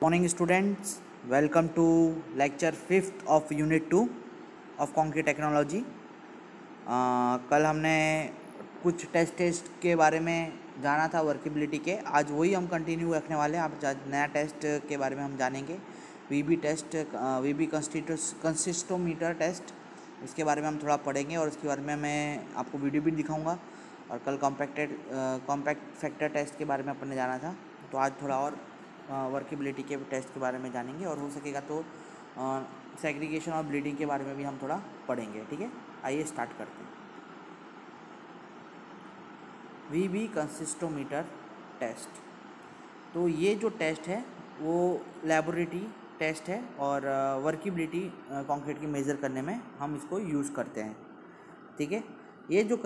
Morning students, welcome to lecture 5th of unit 2 of concrete technology। कल हमने कुछ test के बारे में जाना था वर्केबिलिटी के। आज वही हम कंटिन्यू रखने वाले हैं। आज नया टेस्ट के बारे में हम जानेंगे, वीबी टेस्ट, वीबी कंसिस्टोमीटर टेस्ट। उसके बारे में हम थोड़ा पढ़ेंगे और उसके बारे में मैं आपको वीडियो भी दिखाऊंगा। और कल कॉम्पैक्ट फैक्टर टेस्ट के बारे में अपन ने जाना था, तो आज थोड़ा और वर्केबिलिटी के टेस्ट के बारे में जानेंगे और हो सकेगा तो सेग्रीगेशन और ब्लीडिंग के बारे में भी हम थोड़ा पढ़ेंगे। ठीक है, आइए स्टार्ट करते हैं। वीबी कंसिस्टोमीटर टेस्ट। तो ये जो टेस्ट है वो लैबोरेटरी टेस्ट है और वर्केबिलिटी कंक्रीट की मेज़र करने में हम इसको यूज़ करते हैं। ठीक है, ये जो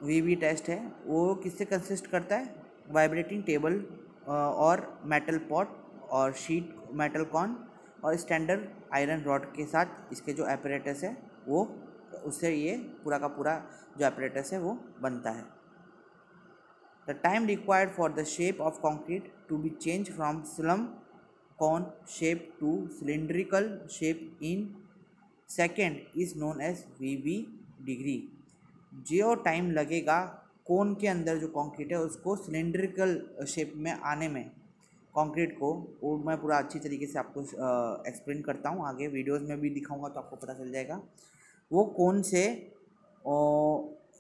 वीबी टेस्ट है वो किससे कंसिस्ट करता है? वाइब्रेटिंग टेबल और मेटल पॉट और शीट मेटल कॉन और स्टैंडर्ड आयरन रॉड के साथ इसके जो एपरेटस है वो, उससे ये पूरा का पूरा जो एपरेटस है वो बनता है। The time required for the shape of concrete to be change from slump cone shape to cylindrical shape in second is known as VB degree. जो टाइम लगेगा कोन के अंदर जो कंक्रीट है उसको सिलेंड्रिकल शेप में आने में कंक्रीट को, वो मैं पूरा अच्छी तरीके से आपको एक्सप्लेन करता हूँ, आगे वीडियोस में भी दिखाऊंगा तो आपको पता चल जाएगा। वो कोन से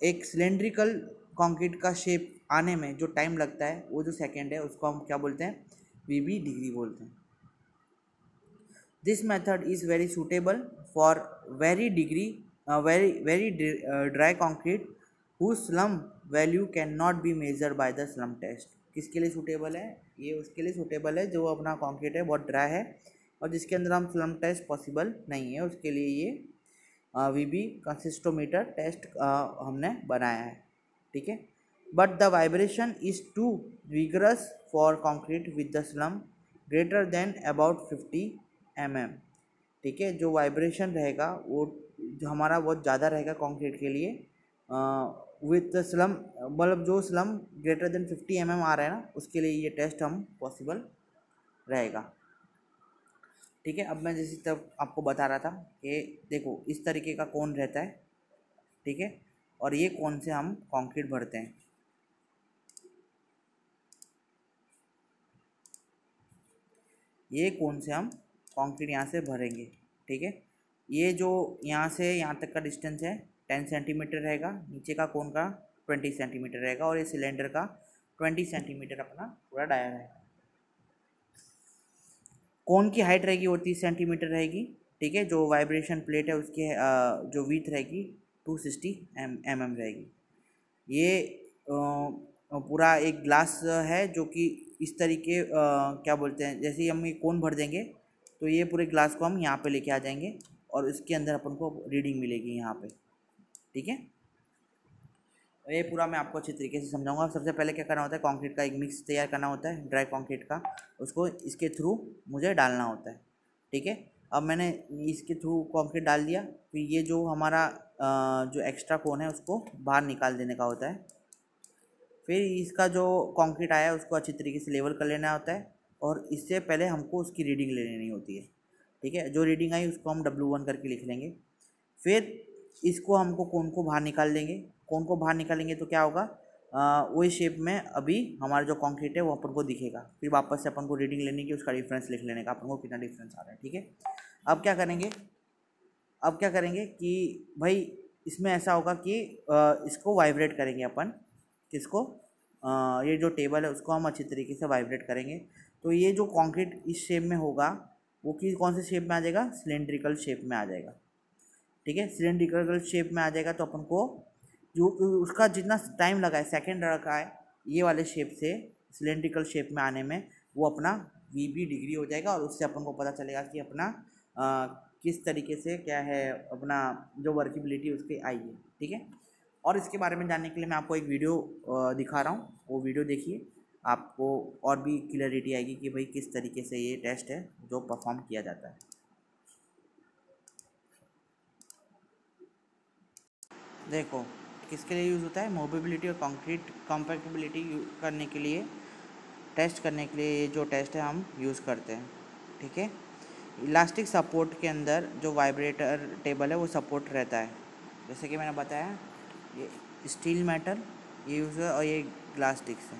एक सिलेंड्रिकल कंक्रीट का शेप आने में जो टाइम लगता है वो जो सेकेंड है उसको हम क्या बोलते हैं? वीबी डिग्री बोलते हैं। This method is very suitable for very dry concrete whose slum value cannot be measured by the slum test। किसके लिए सूटेबल है? ये उसके लिए सूटेबल है जो अपना कंक्रीट है बहुत ड्राई है और जिसके अंदर हम स्लम टेस्ट पॉसिबल नहीं है, उसके लिए ये वीबी कंसिस्टोमीटर टेस्ट हमने बनाया है। ठीक है, but the vibration is too vigorous for concrete with the slump greater than about 50 mm। ठीक है, जो वाइब्रेशन रहेगा वो जो हमारा बहुत ज़्यादा रहेगा कंक्रीट के लिए विथ स्लम, मतलब जो स्लम ग्रेटर देन 50 mm आ रहा है ना, उसके लिए ये टेस्ट हम पॉसिबल रहेगा। ठीक है, अब मैं जैसे तब आपको बता रहा था कि देखो इस तरीके का कोन रहता है। ठीक है, और ये कोन से हम कंक्रीट भरते हैं। ये कोन से हम कंक्रीट यहाँ से भरेंगे। ठीक है, ये जो यहाँ से यहाँ तक का डिस्टेंस है 10 सेंटीमीटर रहेगा, नीचे का कोन का 20 सेंटीमीटर रहेगा और ये सिलेंडर का 20 सेंटीमीटर अपना पूरा डाया रहेगा। कोन की हाइट रहेगी वो 30 सेंटीमीटर रहेगी। ठीक है, जो वाइब्रेशन प्लेट है उसकी जो विड्थ रहेगी 260 mm रहेगी। ये पूरा एक ग्लास है जो कि इस तरीके क्या बोलते हैं, जैसे ही हम ये कोन भर देंगे तो ये पूरे ग्लास को हम यहाँ पे लेके आ जाएंगे और इसके अंदर अपन को रीडिंग मिलेगी यहाँ पे। ठीक है, ये पूरा मैं आपको अच्छी तरीके से समझाऊंगा। सबसे पहले क्या करना होता है, कंक्रीट का एक मिक्स तैयार करना होता है ड्राई कंक्रीट का, उसको इसके थ्रू मुझे डालना होता है। ठीक है, अब मैंने इसके थ्रू कंक्रीट डाल दिया, फिर ये जो हमारा जो एक्स्ट्रा कोन है उसको बाहर निकाल देने का होता है। फिर इसका जो कंक्रीट आया है उसको अच्छी तरीके से लेवल कर लेना होता है और इससे पहले हमको उसकी रीडिंग ले लेनी होती है। ठीक है, जो रीडिंग आई उसको हम W1 करके लिख लेंगे। फिर इसको हमको कोन को बाहर निकाल देंगे। कोन को बाहर निकालेंगे तो क्या होगा, वही शेप में अभी हमारा जो कंक्रीट है वो अपन को दिखेगा। फिर वापस से अपन को रीडिंग लेने की, उसका डिफरेंस लिख लेने का, अपन को कितना डिफरेंस आ रहा है। ठीक है, अब क्या करेंगे कि भाई इसमें ऐसा होगा कि इसको वाइब्रेट करेंगे अपन। किसको? ये जो टेबल है उसको हम अच्छी तरीके से वाइब्रेट करेंगे तो ये जो कंक्रीट इस शेप में होगा वो कौन से शेप में आ जाएगा? सिलेंड्रिकल शेप में आ जाएगा। ठीक है, सिलेंड्रिकल शेप में आ जाएगा तो अपन को जो उसका जितना टाइम लगा है, सेकेंड रखा है ये वाले शेप से सिलेंड्रिकल शेप में आने में, वो अपना वीबी डिग्री हो जाएगा और उससे अपन को पता चलेगा कि अपना किस तरीके से क्या है अपना जो वर्केबिलिटी उसकी आई है। ठीक है, और इसके बारे में जानने के लिए मैं आपको एक वीडियो दिखा रहा हूँ, वो वीडियो देखिए, आपको और भी क्लियरिटी आएगी कि भाई किस तरीके से ये टेस्ट है जो परफॉर्म किया जाता है। देखो किसके लिए यूज़ होता है? मोबिलिटी और कंक्रीट कॉम्पैक्टिबिलिटी करने के लिए टेस्ट करने के लिए ये जो टेस्ट है हम यूज़ करते हैं, ठीक है। इलास्टिक सपोर्ट के अंदर जो वाइब्रेटर टेबल है वो सपोर्ट रहता है, जैसे कि मैंने बताया ये स्टील मेटल ये यूज़ है और ये ग्लास डिस्क है।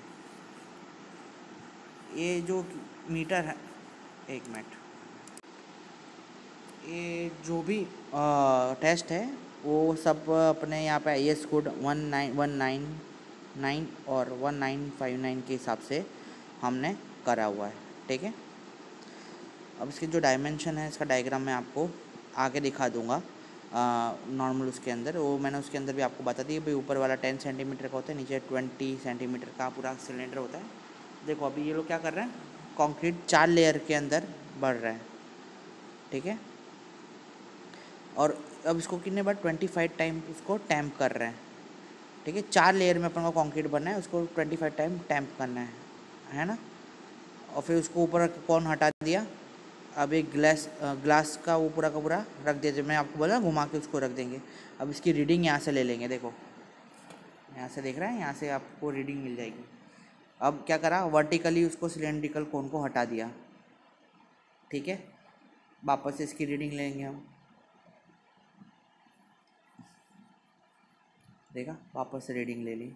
ये जो मीटर है, एक मिनट, ये जो भी टेस्ट है वो सब अपने यहाँ पे IS कोड 19199 और 1959 के हिसाब से हमने करा हुआ है, ठीक है। अब इसकी जो डायमेंशन है इसका डायग्राम मैं आपको आगे दिखा दूंगा नॉर्मल उसके अंदर, वो मैंने उसके अंदर भी आपको बता दी भाई। ऊपर वाला 10 सेंटीमीटर का होता है, नीचे 20 सेंटीमीटर का पूरा सिलेंडर होता है। देखो अभी ये लोग क्या कर रहे हैं, कंक्रीट 4 लेयर के अंदर बढ़ रहा है, ठीक है। और अब इसको कितने बार 25 टाइम उसको टैम्प कर रहे हैं, ठीक है। 4 लेयर में अपन को कंक्रीट बनना है, उसको 25 टाइम टैम्प करना है ना। और फिर उसको ऊपर कौन हटा दिया, अब एक ग्लास का वो पूरा का पूरा रख दिया, जब मैं आपको बोला घुमा के उसको रख देंगे। अब इसकी रीडिंग यहाँ से ले लेंगे, देखो यहाँ से देख रहे हैं, यहाँ से आपको रीडिंग मिल जाएगी। अब क्या करा, वर्टिकली उसको सिलेंड्रिकल कोन को हटा दिया, ठीक है। वापस से इसकी रीडिंग लेंगे हम, देखा वापस से रीडिंग ले ली।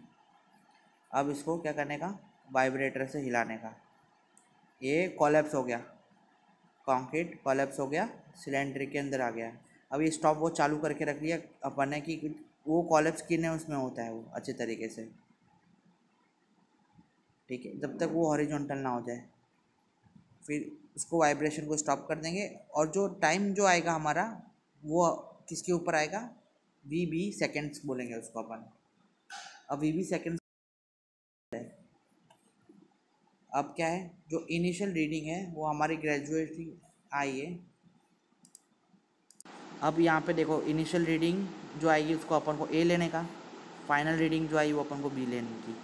अब इसको क्या करने का, वाइब्रेटर से हिलाने का। ये कोलैप्स हो गया, कंक्रीट कोलैप्स हो गया, सिलेंडर के अंदर आ गया। अब ये स्टॉप वो चालू करके रख लिया अपन ने कि वो कोलैप्स कितने उसमें होता है वो अच्छे तरीके से, ठीक है, जब तक वो हॉरिजॉन्टल ना हो जाए। फिर उसको वाइब्रेशन को स्टॉप कर देंगे और जो टाइम जो आएगा हमारा वो किसके ऊपर आएगा, VB सेकेंड्स बोलेंगे उसको अपन। अब VB सेकेंड्स है। अब क्या है, जो इनिशियल रीडिंग है वो हमारी ग्रेजुएटली आई है। अब यहाँ पे देखो इनिशियल रीडिंग जो आएगी उसको अपन को A लेने का, फाइनल रीडिंग जो आई वो अपन को B लेने की,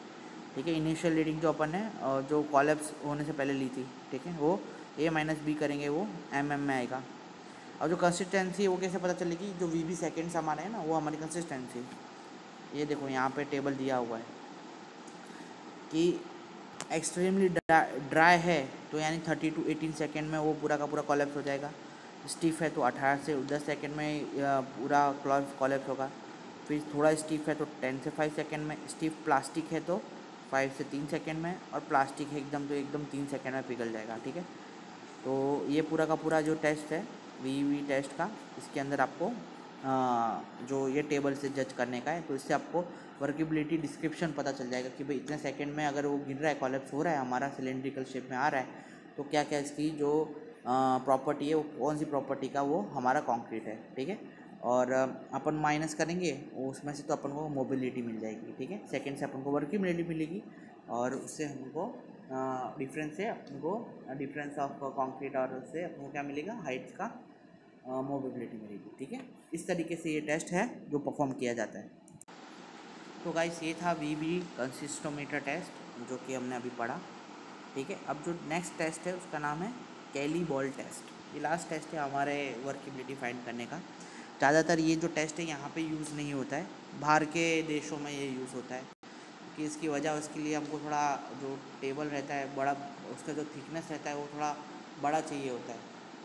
ठीक है। इनिशियल रीडिंग जो अपन ने जो कोलैप्स होने से पहले ली थी, ठीक है, वो A - B करेंगे, वो mm में आएगा। और जो कंसिस्टेंसी है वो कैसे पता चलेगी, जो VB सेकेंड्स हमारे हैं ना वो हमारी कंसिस्टेंसी। ये देखो यहाँ पे टेबल दिया हुआ है कि एक्सट्रीमली ड्राई है तो यानी 30 to 18 सेकेंड में वो पूरा का पूरा कोलैप्स हो जाएगा। स्टीफ है तो 18 से 10 सेकेंड में पूरा कोलैप्स होगा। फिर थोड़ा स्टीफ है तो 10 से 5 सेकेंड में, स्टीफ प्लास्टिक है तो 5 से 3 सेकेंड में, और प्लास्टिक है एकदम तो एकदम 3 सेकेंड में पिघल जाएगा, ठीक है। तो ये पूरा का पूरा जो टेस्ट है VB टेस्ट का, इसके अंदर आपको जो ये टेबल से जज करने का है, तो इससे आपको वर्केबिलिटी डिस्क्रिप्शन पता चल जाएगा कि भाई इतने सेकंड में अगर वो गिर रहा है, कोलैप्स हो रहा है, हमारा सिलेंड्रिकल शेप में आ रहा है, तो क्या क्या इसकी जो प्रॉपर्टी है वो कौन सी प्रॉपर्टी का वो हमारा कंक्रीट है, ठीक है। और अपन माइनस करेंगे उसमें से तो अपन को मोबिलिटी मिल जाएगी, ठीक है। सेकंड से अपन को वर्केबिलिटी मिलेगी और उससे हमको डिफरेंस से अपन को डिफरेंस ऑफ कंक्रीट और उससे अपन को क्या मिलेगा, हाइट्स का मोबिलिटी मिलेगी, ठीक है। इस तरीके से ये टेस्ट है जो परफॉर्म किया जाता है। तो गाइस ये था VB कंसिस्टोमीटर टेस्ट जो कि हमने अभी पढ़ा, ठीक है। अब जो नेक्स्ट टेस्ट है उसका नाम है कैली बॉल टेस्ट। ये लास्ट टेस्ट है हमारे वर्केबिलिटी फाइंड करने का। ज़्यादातर ये जो टेस्ट है यहाँ पे यूज़ नहीं होता है, बाहर के देशों में ये यूज़ होता है, कि इसकी वजह उसके लिए हमको थोड़ा जो टेबल रहता है बड़ा, उसका जो थिकनेस रहता है वो थोड़ा बड़ा चाहिए होता है,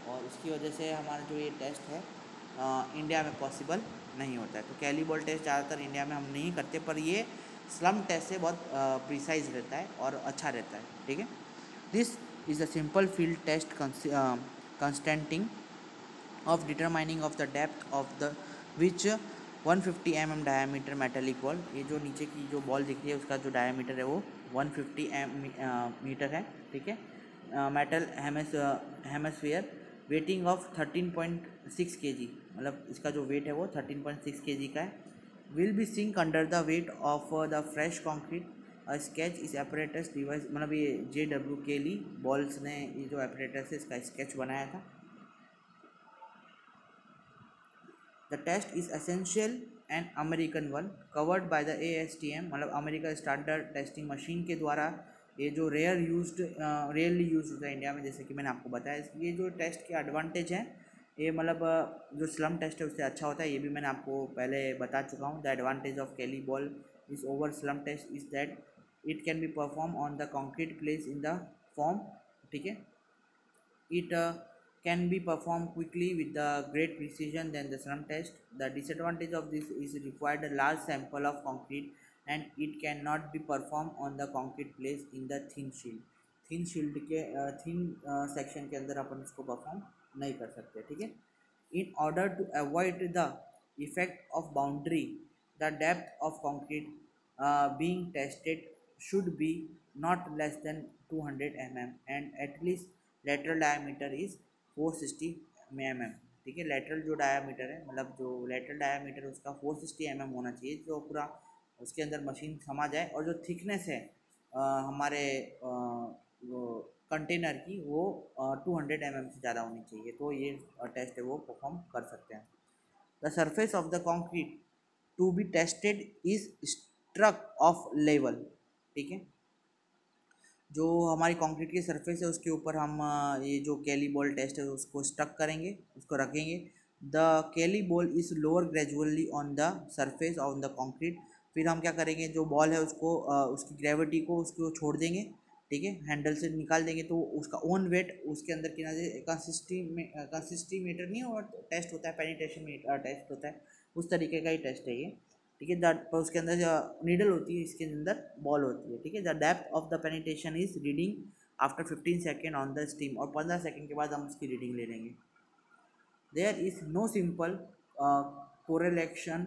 और उसकी वजह से हमारा जो ये टेस्ट है इंडिया में पॉसिबल नहीं होता है। तो कैली बॉल टेस्ट ज़्यादातर इंडिया में हम नहीं करते, पर ये स्लम टेस्ट से बहुत प्रिसाइज रहता है और अच्छा रहता है, ठीक है। This is a simple field test consisting of determining of the depth of the which 150 mm diameter metallic ball, ये जो नीचे की जो बॉल दिख रही है उसका जो डायमीटर है वो 150 मीटर है, ठीक है। Metal hemisphere waiting of 13.6 kg, मतलब इसका जो वेट है वो 13.6 kg का है। Will be sink under the weight of the fresh concrete. Sketch इस एपरेटस डिवाइस, मतलब ये JW केली बॉल्स ने ये जो एपरेटस है इसका स्केच बनाया था। The test is essential and American one covered by the ASTM, मतलब अमेरिका स्टैंडर्ड टेस्टिंग मशीन के द्वारा ये जो रेयरली यूज होता है इंडिया में, जैसे कि मैंने आपको बताया। ये जो टेस्ट के एडवांटेज हैं ये मतलब जो स्लम टेस्ट है उससे अच्छा होता है, ये भी मैंने आपको पहले बता चुका हूँ। The advantage of Kelly ball is over slump test is that it can be perform on the concrete place in the form, ठीक है. It can be performed quickly with the great precision than the slump test. The disadvantage of this is required a large sample of concrete and it cannot be performed on the concrete place in the thin shield. Thin shield के thin section के अंदर अपन इसको perform नहीं कर सकते, ठीक है. In order to avoid the effect of boundary, the depth of concrete being tested should be not less than 200 mm and at least lateral diameter is 460 mm, ठीक है. लेटरल जो डायामीटर है, मतलब जो लेटरल डायामीटर उसका 460 mm होना चाहिए, जो पूरा उसके अंदर मशीन समा जाए. और जो थिकनेस है हमारे वो कंटेनर की वो 200 mm से ज़्यादा होनी चाहिए, तो ये टेस्ट है वो परफॉर्म कर सकते हैं. The surface of the concrete to be tested is struck off level, ठीक है. जो हमारी कंक्रीट की सरफेस है उसके ऊपर हम ये जो कैली बॉल टेस्ट है उसको स्टक करेंगे, उसको रखेंगे. The Kelly ball is lower gradually on the surface on the concrete. फिर हम क्या करेंगे, जो बॉल है उसको उसकी ग्रेविटी को उसको छोड़ देंगे, ठीक है, हैंडल से निकाल देंगे, तो उसका ओन वेट उसके अंदर कितना कंसिस्टीमीटर नहीं और टेस्ट होता है, पेनिट्रेशन टेस्ट होता है, उस तरीके का ही टेस्ट है ये, ठीक है. पर उसके अंदर जो नीडल होती है, इसके अंदर बॉल होती है, ठीक है. The depth of the penetration is reading after 15 second on the steam, और 15 सेकेंड के बाद हम उसकी रीडिंग ले लेंगे. There is no simple correlation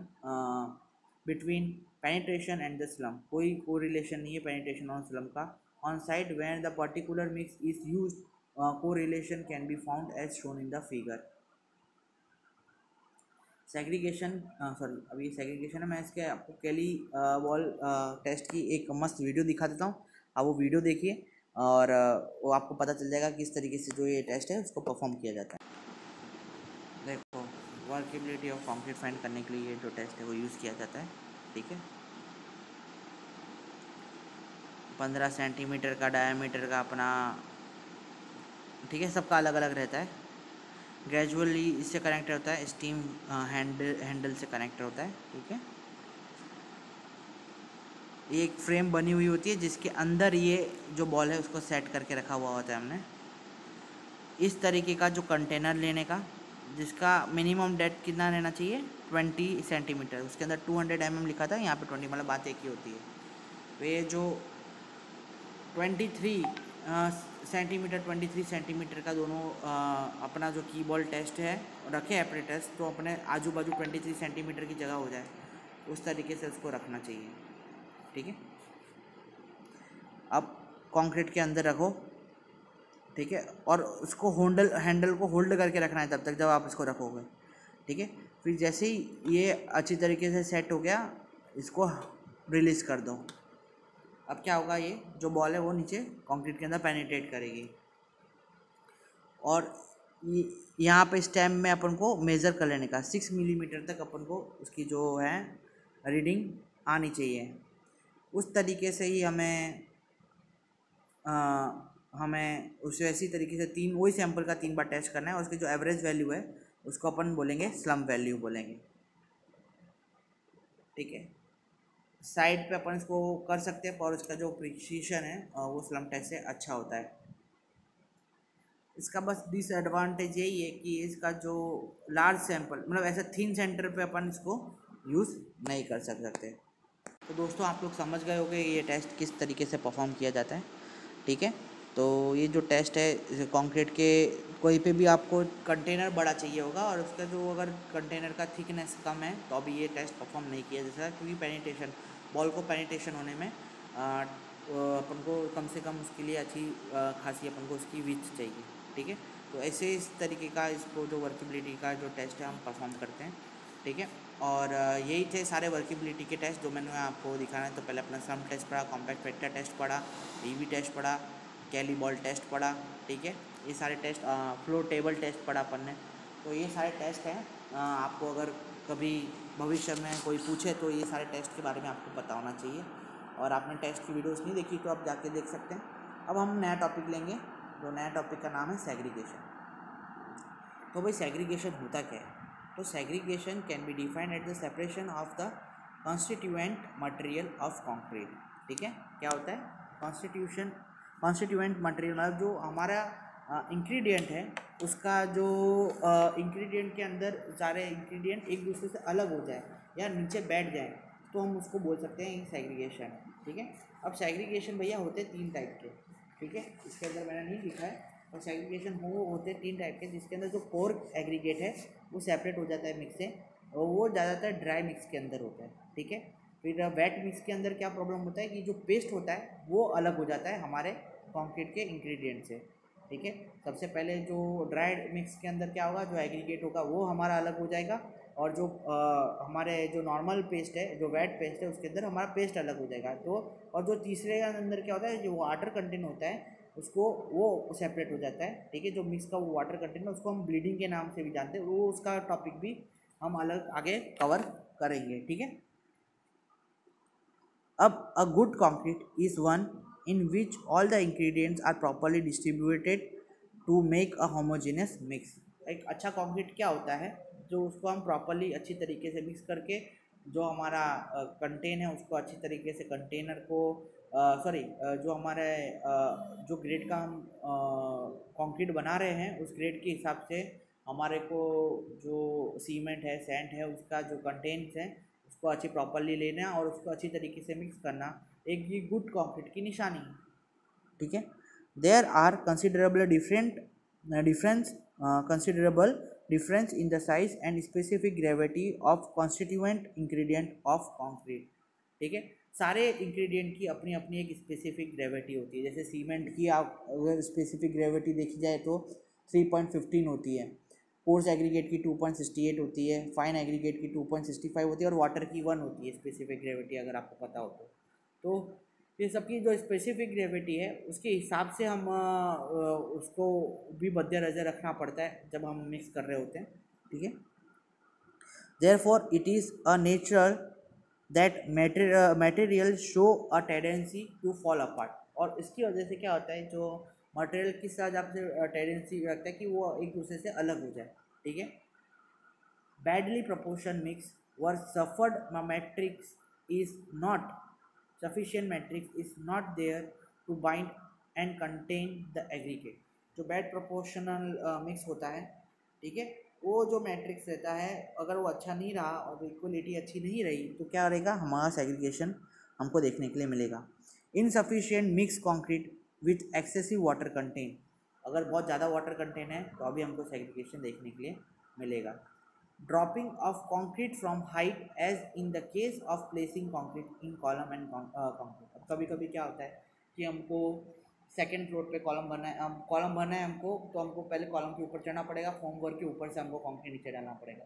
between penetration and the slump. कोई कोरिलेशन नहीं है पेनिट्रेशन और स्लम का. On site when the particular mix is used correlation can be found as shown in the figure. Segregation, sorry अभी segregation है. मैं इसके आपको कैली बॉल टेस्ट की एक मस्त वीडियो दिखा देता हूँ, आप वो वीडियो देखिए और वो आपको पता चल जाएगा किस तरीके से जो ये टेस्ट है उसको परफॉर्म किया जाता है. देखो, वर्केबिलिटी ऑफ कंक्रीट फाइंड करने के लिए ये जो टेस्ट है वो यूज़ किया जाता है, ठीक है. 15 सेंटीमीटर का डायामीटर का अपना, ठीक है, सबका अलग अलग रहता है. ग्रेजुअली इससे कनेक्ट होता है, स्टीम हैंडल से कनेक्ट होता है, ठीक है. ये एक फ्रेम बनी हुई होती है जिसके अंदर ये जो बॉल है उसको सेट करके रखा हुआ होता है हमने. इस तरीके का जो कंटेनर लेने का, जिसका मिनिमम डेप्थ कितना रहना चाहिए, 20 सेंटीमीटर. उसके अंदर 200 mm लिखा था, यहाँ पे 20, मतलब बात एक ही होती है. तो ये जो 23 सेंटीमीटर 23 सेंटीमीटर का दोनों अपना जो की बॉल टेस्ट है रखे एपरेटस, तो अपने आजू बाजू 23 सेंटीमीटर की जगह हो जाए, उस तरीके से उसको रखना चाहिए, ठीक है. अब कंक्रीट के अंदर रखो, ठीक है, और उसको हैंडल को होल्ड करके रखना है तब तक जब आप इसको रखोगे, ठीक है. फिर जैसे ही ये अच्छी तरीके से सेट हो गया, इसको रिलीज़ कर दो. अब क्या होगा, ये जो बॉल है वो नीचे कंक्रीट के अंदर पेनिट्रेट करेगी और यहाँ पे स्टेम में अपन को मेज़र कर लेने का 6 मिलीमीटर तक अपन को उसकी जो है रीडिंग आनी चाहिए. उस तरीके से ही हमें उसे ऐसी तरीके से वही सैंपल का 3 बार टेस्ट करना है और उसकी जो एवरेज वैल्यू है उसको अपन बोलेंगे स्लम्प वैल्यू बोलेंगे, ठीक है. साइड पे अपन इसको कर सकते हैं और इसका जो प्रिसीशन है वो स्लम्प टेस्ट से अच्छा होता है. इसका बस डिसएडवांटेज यही है कि इसका जो लार्ज सैंपल, मतलब ऐसा थिन सेंटर पे अपन इसको यूज़ नहीं कर सकते. तो दोस्तों आप लोग समझ गए होंगे ये टेस्ट किस तरीके से परफॉर्म किया जाता है, ठीक है. तो ये जो टेस्ट है कंक्रीट के कोई पे भी आपको कंटेनर बड़ा चाहिए होगा और उसका जो अगर कंटेनर का थिकनेस कम है तो अभी ये टेस्ट परफॉर्म नहीं किया जा सकता, क्योंकि पेनिट्रेशन बॉल को पेनिट्रेशन होने में अपन को कम से कम उसके लिए अच्छी खासी अपन को उसकी विड्थ चाहिए, ठीक है. तो ऐसे इस तरीके का इसको जो वर्केबिलिटी का जो टेस्ट है हम परफॉर्म करते हैं, ठीक है. और यही थे सारे वर्केबिलिटी के टेस्ट जो मैंने आपको दिखाना है. तो पहले अपना स्लम्प टेस्ट पढ़ा, कॉम्पैक्ट फैक्टर टेस्ट पढ़ा, ईवी टेस्ट पढ़ा, कैली बॉल टेस्ट पढ़ा, ठीक है. ये सारे टेस्ट, फ्लो टेबल टेस्ट पढ़ा अपन ने. तो ये सारे टेस्ट हैं. आपको अगर कभी भविष्य में कोई पूछे तो ये सारे टेस्ट के बारे में आपको पता होना चाहिए. और आपने टेस्ट की वीडियोस नहीं देखी तो आप जाके देख सकते हैं. अब हम नया टॉपिक लेंगे, जो नया टॉपिक का नाम है सेग्रीगेशन. तो भाई सेग्रीगेशन होता क्या है? तो segregation can be defined at the separation of the constituent material of concrete. ठीक है, क्या होता है कॉन्स्टिट्यूएंट मटेरियल, मतलब जो हमारा इंग्रेडिएंट है उसका जो इंग्रेडिएंट के अंदर सारे इंग्रेडिएंट एक दूसरे से अलग हो जाए या नीचे बैठ जाए तो हम उसको बोल सकते हैं सेग्रीगेशन। ठीक है, अब सेग्रीगेशन भैया होते हैं 3 टाइप के। ठीक है, इसके अंदर मैंने नहीं लिखा है, और सेग्रीगेशन होते हैं 3 टाइप के, जिसके अंदर जो कोर एग्रीगेट है वो सेपरेट हो जाता है मिक्स से, और वो ज़्यादातर ड्राई मिक्स के अंदर होता है। ठीक है, फिर वेट मिक्स के अंदर क्या प्रॉब्लम होता है कि जो पेस्ट होता है वो अलग हो जाता है हमारे कंक्रीट के इंग्रेडिएंट से। ठीक है, सबसे पहले जो ड्राइड मिक्स के अंदर क्या होगा, जो एग्रीगेट होगा वो हमारा अलग हो जाएगा, और जो हमारे जो नॉर्मल पेस्ट है, जो वेट पेस्ट है, उसके अंदर हमारा पेस्ट अलग हो जाएगा। तो और जो तीसरे के अंदर क्या होता है, जो वाटर कंटेंट होता है उसको वो सेपरेट हो जाता है। ठीक है, जो मिक्स का वो वाटर कंटेंट है उसको हम ब्लीडिंग के नाम से भी जानते हैं, वो उसका टॉपिक भी हम अलग आगे कवर करेंगे। ठीक है, अब a good concrete is one in which all the ingredients are properly distributed to make a homogeneous mix। एक अच्छा कंक्रीट क्या होता है, जो उसको हम प्रॉपरली अच्छी तरीके से मिक्स करके जो हमारा कंटेन है उसको अच्छी तरीके से कंटेनर को जो हमारे जो ग्रेड का हम कंक्रीट बना रहे हैं उस ग्रेड के हिसाब से हमारे को जो सीमेंट है, सैंड है, उसका जो कंटेंट्स है उसको अच्छी प्रॉपरली लेना और उसको अच्छी तरीके से मिक्स करना एक ये गुड कंक्रीट की निशानी है। ठीक है, there are considerable difference in the size and specific gravity of constituent ingredient of concrete. ठीक है, सारे इंग्रेडिएंट की अपनी अपनी एक स्पेसिफिक ग्रेविटी होती है। जैसे सीमेंट की आप अगर स्पेसिफिक ग्रेविटी देखी जाए तो 3.15 होती है, कोर्स एग्रीगेट की 2.68 होती है, फाइन एग्रीगेट की 2.65 होती है, और वाटर की 1 होती है स्पेसिफिक ग्रेविटी, अगर आपको पता हो तो ये सबकी जो स्पेसिफिक ग्रेविटी है उसके हिसाब से हम उसको भी मध्य नजर रखना पड़ता है जब हम मिक्स कर रहे होते हैं। ठीक है, therefore it is a natural that material show a tendency to fall apart, और इसकी वजह से क्या होता है, जो मटेरियल किस तरह आपसे टेंडेंसी रखता है कि वो एक दूसरे से अलग हो जाए। ठीक है, badly proportion mix were suffered matrix is not sufficient, matrix is not there to bind and contain the aggregate. जो बैड प्रोपोर्शनल मिक्स होता है, ठीक है, वो जो मैट्रिक्स रहता है अगर वो अच्छा नहीं रहा और इक्वलिटी अच्छी नहीं रही तो क्या रहेगा, हमारा सेग्रीगेशन हमको देखने के लिए मिलेगा। Insufficient mix concrete with excessive water content, अगर बहुत ज़्यादा वाटर कंटेंट है तो अभी हमको सेग्रीगेशन देखने के लिए मिलेगा। Dropping of concrete from height as in the case of placing concrete in column and concrete. कभी कभी क्या होता है कि हमको सेकेंड फ्लोर पे कॉलम बनना है, कॉलम बनना है हमको, तो हमको पहले कॉलम के ऊपर चढ़ना पड़ेगा, फॉर्म वर्क के ऊपर से हमको कंक्रीट नीचे डालना पड़ेगा।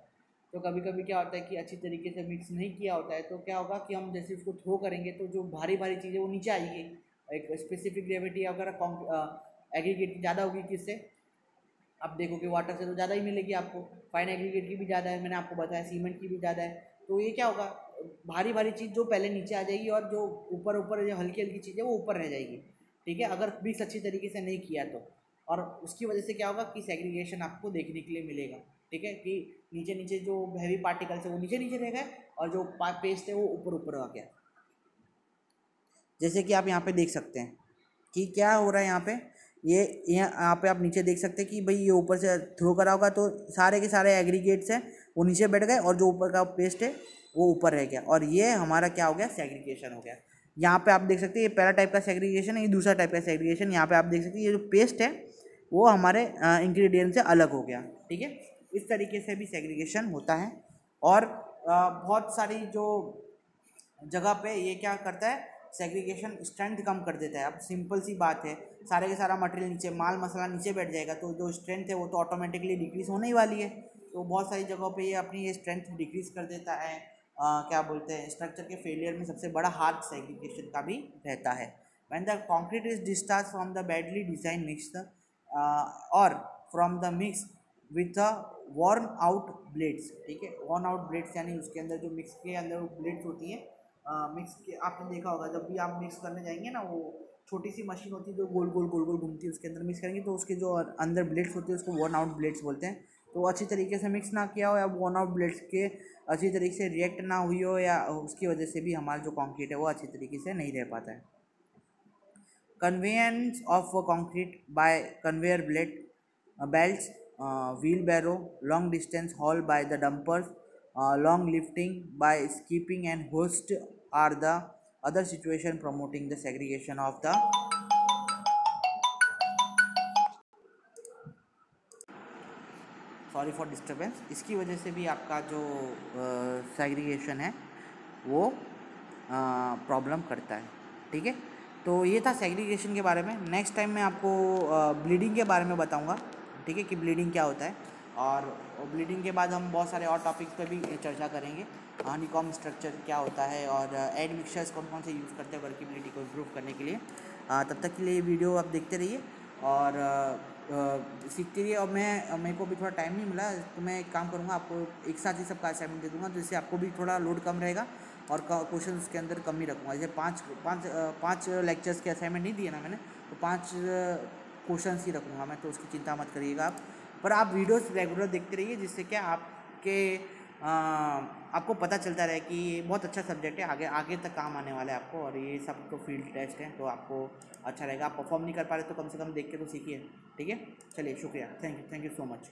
तो कभी कभी क्या होता है कि अच्छी तरीके से मिक्स नहीं किया होता है, तो क्या होगा कि हम जैसे उसको थ्रो करेंगे तो जो भारी भारी चीज़ें वो नीचे आएगी। एक स्पेसिफिक ग्रेविटी अगर एग्रीगेट की ज़्यादा होगी, किससे आप देखोगे वाटर से तो ज़्यादा ही मिलेगी आपको, फाइन एग्रीगेट की भी ज़्यादा है, मैंने आपको बताया सीमेंट की भी ज़्यादा है, तो ये क्या होगा, भारी भारी चीज़ जो पहले नीचे आ जाएगी और जो ऊपर ऊपर जो हल्की हल्की चीज़ है वो ऊपर रह जाएगी। ठीक है, अगर मिक्स अच्छी तरीके से नहीं किया तो, और उसकी वजह से क्या होगा कि सेग्रीगेशन आपको देखने के लिए मिलेगा। ठीक है, कि नीचे नीचे जो हैवी पार्टिकल्स है वो नीचे नीचे रह गए और जो पेस्ट है वो ऊपर ऊपर आ गया। जैसे कि आप यहाँ पे देख सकते हैं कि क्या हो रहा है, यहाँ पे यहाँ पे आप नीचे देख सकते हैं कि भाई ये ऊपर से थ्रो करा होगा तो सारे के सारे एग्रीगेट्स हैं वो नीचे बैठ गए और जो ऊपर का पेस्ट है वो ऊपर रह गया, और ये हमारा क्या हो गया, सेग्रीगेशन हो गया। यहाँ पे आप देख सकते हैं ये पहला टाइप का सेग्रीगेशन है, ये दूसरा टाइप का सेग्रीगेशन। यहाँ पे आप देख सकते हैं ये जो पेस्ट है वो हमारे इंग्रेडिएंट से अलग हो गया। ठीक है, इस तरीके से भी सेग्रीगेशन होता है। और बहुत सारी जो जगह पे ये क्या करता है, सेग्रीगेशन स्ट्रेंथ कम कर देता है। अब सिंपल सी बात है, सारे के सारा मटेरियल नीचे, माल मसाला नीचे बैठ जाएगा तो जो स्ट्रेंथ है वो तो ऑटोमेटिकली डिक्रीज होने ही वाली है। तो बहुत सारी जगहों पे ये अपनी ये स्ट्रेंथ डिक्रीज कर देता है। क्या बोलते हैं, स्ट्रक्चर के फेलियर में सबसे बड़ा हाथ सेग्रीगेशन का भी रहता है। When the concrete is discharge from the badly design mix or from the mix with a worn out blades. ठीक है, वॉर्न आउट ब्लेड्स यानी उसके अंदर जो मिक्स के अंदर ब्लेड्स होती हैं, मिक्स के आपने देखा होगा जब भी आप मिक्स करने जाएंगे ना, वो छोटी सी मशीन होती है जो गोल गोल गोल गोल घूमती है, उसके अंदर मिक्स करेंगे तो उसके जो अंदर ब्लेड्स होती है उसको वॉर्न आउट ब्लेड्स बोलते हैं। तो अच्छी तरीके से मिक्स ना किया हो या वन ऑफ ब्लेड्स के अच्छी तरीके से रिएक्ट ना हुई हो, या उसकी वजह से भी हमारा जो कंक्रीट है वो अच्छी तरीके से नहीं रह पाता है। Conveyance of concrete by conveyor belts, wheelbarrow, long distance haul by the dumpers, long lifting by skipping and hoist are the other situation promoting the segregation of the sorry for disturbance. इसकी वजह से भी आपका जो segregation है वो problem करता है। ठीक है, तो ये था सेग्रीगेशन के बारे में। नेक्स्ट टाइम मैं आपको ब्लीडिंग के बारे में बताऊंगा, ठीक है, कि ब्लीडिंग क्या होता है, और ब्लीडिंग के बाद हम बहुत सारे और टॉपिक्स पे भी चर्चा करेंगे। हनीकॉम्ब स्ट्रक्चर क्या होता है और एड मिक्सचर्स कौन कौन से यूज़ करते हैं वर्केबिलिटी को इम्प्रूव करने के लिए। तब तक के लिए ये वीडियो आप देखते रहिए और सीखते रहिए। और मेरे को भी थोड़ा टाइम नहीं मिला, तो मैं एक काम करूँगा, आपको एक साथ ही सबका असाइनमेंट दे दूँगा, जिससे आपको भी थोड़ा लोड कम रहेगा और क्वेश्चन उसके अंदर कम ही रखूँगा। जैसे पाँच लेक्चर्स के असाइनमेंट नहीं दिए ना मैंने, तो 5 क्वेश्चन ही रखूँगा मैं, तो उसकी चिंता मत करिएगा आप। पर आप वीडियोस रेगुलर देखते रहिए, जिससे क्या आपको पता चलता रहे कि ये बहुत अच्छा सब्जेक्ट है, आगे आगे तक काम आने वाला है आपको। और ये सब तो फील्ड टेस्ट है, तो आपको अच्छा रहेगा। आप परफॉर्म नहीं कर पा रहे तो कम से कम देख के तो सीखिए। ठीक है, चलिए, शुक्रिया, थैंक यू सो मच।